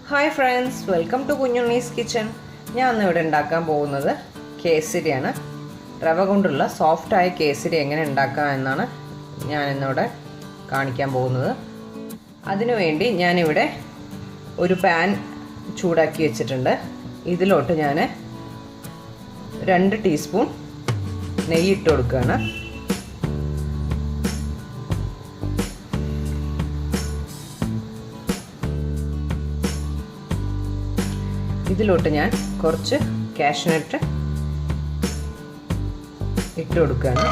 Hi friends, welcome to Kunjunnis kitchen. ഞാൻ ഇന്നിവിടെ ഉണ്ടാക്കാൻ പോകുന്നത് കേസരിയാണ്. റവ കൊണ്ടുള്ള സോഫ്റ്റായ കേസരി എങ്ങനെ ഉണ്ടാക്കാം എന്നാണ് ഞാൻ ഇന്നിവിടെ കാണിക്കാൻ പോകുന്നത്. അതിനുവേണ്ടി ഞാനിവിടെ ഒരു പാൻ ചൂടാക്കി വെച്ചിട്ടുണ്ട്. ഇതിലോട്ട് ഞാൻ 2 ടീസ്പൂൺ നെയ്യ് ഇട്ട് കൊടുക്കുകയാണ്. ഇതിലോട്ട് ഞാൻ കുറച്ച് കാഷ്യൂനട്ട് ഇട്ട് കൊടുക്കുകയാണ്.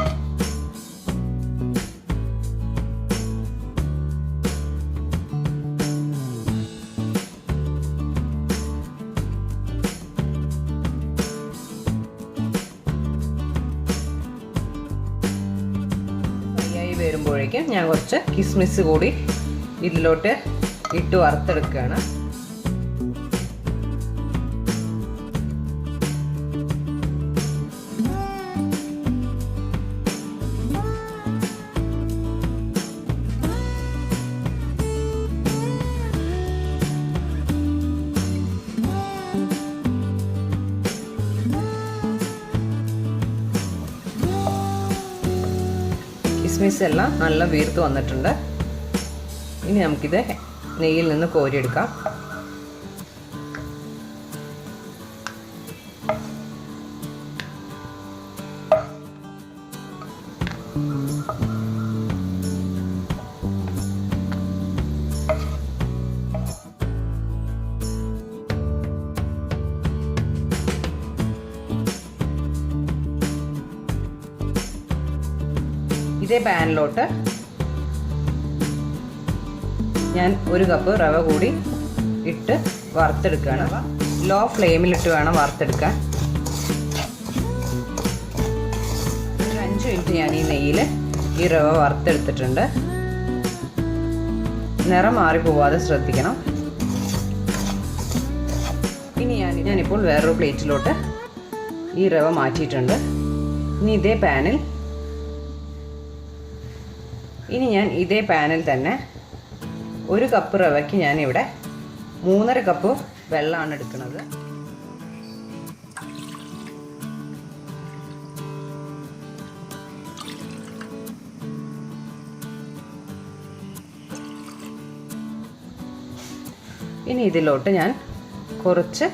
ഫ്രൈയായി വരുമ്പോഴേക്കും ഞാൻ കുറച്ച് കിസ്മിസ് കൂടി ഇതിലോട്ട് ഇട്ട് വറുത്തെടുക്കുകയാണ്. കിസ്മിസ് എല്ലാം നല്ല വീർത്ത് വന്നിട്ടുണ്ട്. ഇനി നമുക്കിത് നെയ്യിൽ നിന്ന് കോരിയെടുക്കാം. ഇതേ പാനിലോട്ട് ഞാൻ 1 കപ്പ് റവ കൂടി ഇട്ട് വറുത്തെടുക്കുകയാണ്. ലോ ഫ്ലെയിമിലിട്ട് വേണം വറുത്തെടുക്കാൻ. ഒരു 5 മിനിറ്റ് ഞാൻ ഈ നെയ്യിൽ ഈ റവ വറുത്തെടുത്തിട്ടുണ്ട്. നിറം മാറിപ്പോവാതെ ശ്രദ്ധിക്കണം. ഇനി ഞാനിപ്പോൾ വേറൊരു പ്ലേറ്റിലോട്ട് ഈ റവ മാറ്റിയിട്ടുണ്ട്. ഇനി ഞാൻ ഇതേ പാനിൽ തന്നെ 1 കപ്പ് റവയ്ക്ക് ഞാനിവിടെ 3.5 കപ്പ് വെള്ളമാണ് എടുക്കുന്നത്. ഇനി ഇതിലോട്ട് ഞാൻ കുറച്ച്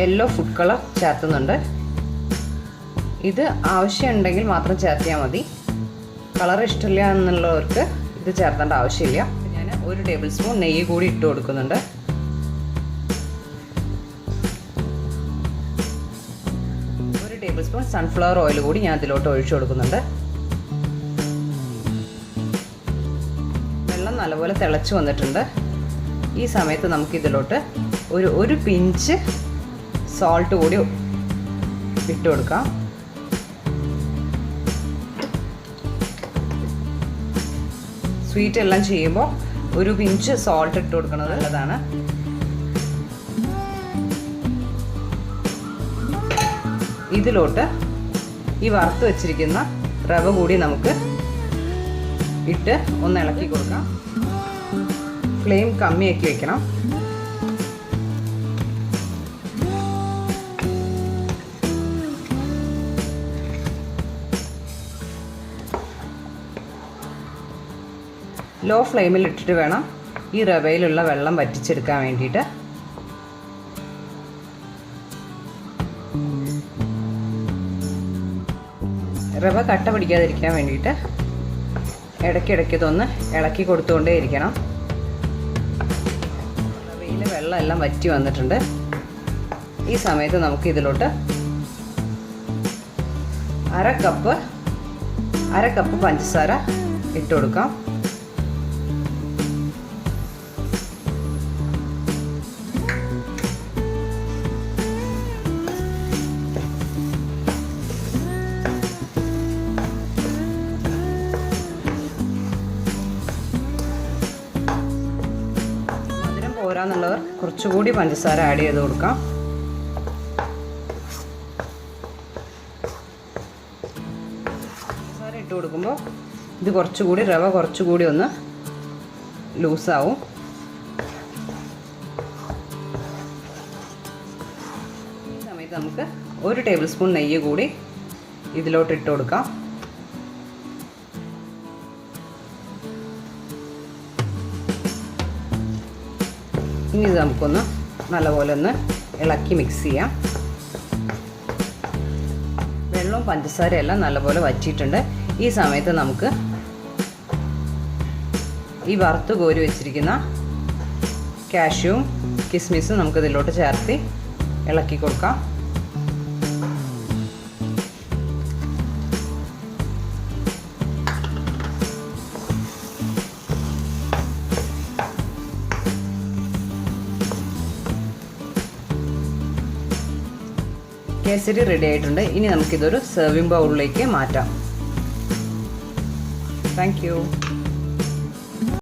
യെല്ലോ ഫുഡ് കളർ ചേർത്തുന്നുണ്ട്. ഇത് ആവശ്യമുണ്ടെങ്കിൽ മാത്രം ചേർത്തിയാൽ മതി. കളർ ഇഷ്ടമില്ല എന്നുള്ളവർക്ക് ഇത് ചേർത്തേണ്ട ആവശ്യമില്ല. ഞാൻ 1 ടേബിൾ സ്പൂൺ നെയ്യ് കൂടി ഇട്ട് കൊടുക്കുന്നുണ്ട്. ഒരു ടേബിൾ സ്പൂൺ സൺഫ്ലവർ ഓയിൽ കൂടി ഞാൻ ഇതിലോട്ട് ഒഴിച്ചു കൊടുക്കുന്നുണ്ട്. വെള്ളം നല്ലപോലെ തിളച്ച് വന്നിട്ടുണ്ട്. ഈ സമയത്ത് നമുക്ക് ഇതിലോട്ട് ഒരു പിഞ്ച് സോൾട്ട് കൂടി ഇട്ട് കൊടുക്കാം. സ്വീറ്റ് എല്ലാം ചെയ്യുമ്പോൾ ഒരു പിഞ്ച് സോൾട്ട് ഇട്ട് കൊടുക്കുന്നത് നല്ലതാണ്. ഇതിലോട്ട് ഈ വറുത്ത് വെച്ചിരിക്കുന്ന റവ കൂടി നമുക്ക് ഇട്ട് ഒന്ന് ഇളക്കി കൊടുക്കാം. ഫ്ലെയിം കമ്മിയാക്കി വെക്കണം. ലോ ഫ്ലെയിമിൽ ഇട്ടിട്ട് വേണം ഈ റവയിലുള്ള വെള്ളം വറ്റിച്ചെടുക്കാൻ വേണ്ടിയിട്ട്. റവ കട്ട പിടിക്കാതിരിക്കാൻ വേണ്ടിയിട്ട് ഇടയ്ക്കിടയ്ക്ക് ഇതൊന്ന് ഇളക്കി കൊടുത്തുകൊണ്ടേ ഇരിക്കണം. റവയിൽ വെള്ളം എല്ലാം വറ്റി വന്നിട്ടുണ്ട്. ഈ സമയത്ത് നമുക്ക് ഇതിലോട്ട് അര കപ്പ് പഞ്ചസാര ഇട്ട് കൊടുക്കാം. പോരാന്നുള്ളവർ കുറച്ചുകൂടി പഞ്ചസാര ആഡ് ചെയ്ത് കൊടുക്കാം. പഞ്ചസാര ഇട്ട് കൊടുക്കുമ്പോൾ ഇത് കുറച്ചുകൂടി റവ കുറച്ചുകൂടി ഒന്ന് ലൂസാവും. നമുക്ക് 1 ടേബിൾ സ്പൂൺ നെയ്യ് കൂടി ഇതിലോട്ട് ഇട്ട് കൊടുക്കാം. ഇനി ഇത് നമുക്കൊന്ന് നല്ലപോലെ ഒന്ന് ഇളക്കി മിക്സ് ചെയ്യാം. വെള്ളവും പഞ്ചസാരയും എല്ലാം നല്ലപോലെ വറ്റിയിട്ടുണ്ട്. ഈ സമയത്ത് നമുക്ക് ഈ വറുത്ത് കോരി വെച്ചിരിക്കുന്ന കാഷ്യൂവും കിസ്മിസും നമുക്ക് ഇതിലോട്ട് ചേർത്ത് ഇളക്കി കൊടുക്കാം. കേസരി റെഡി ആയിട്ടുണ്ട്. ഇനി നമുക്കിതൊരു സെർവിങ് ബൗളിലേക്ക് മാറ്റാം. Thank you.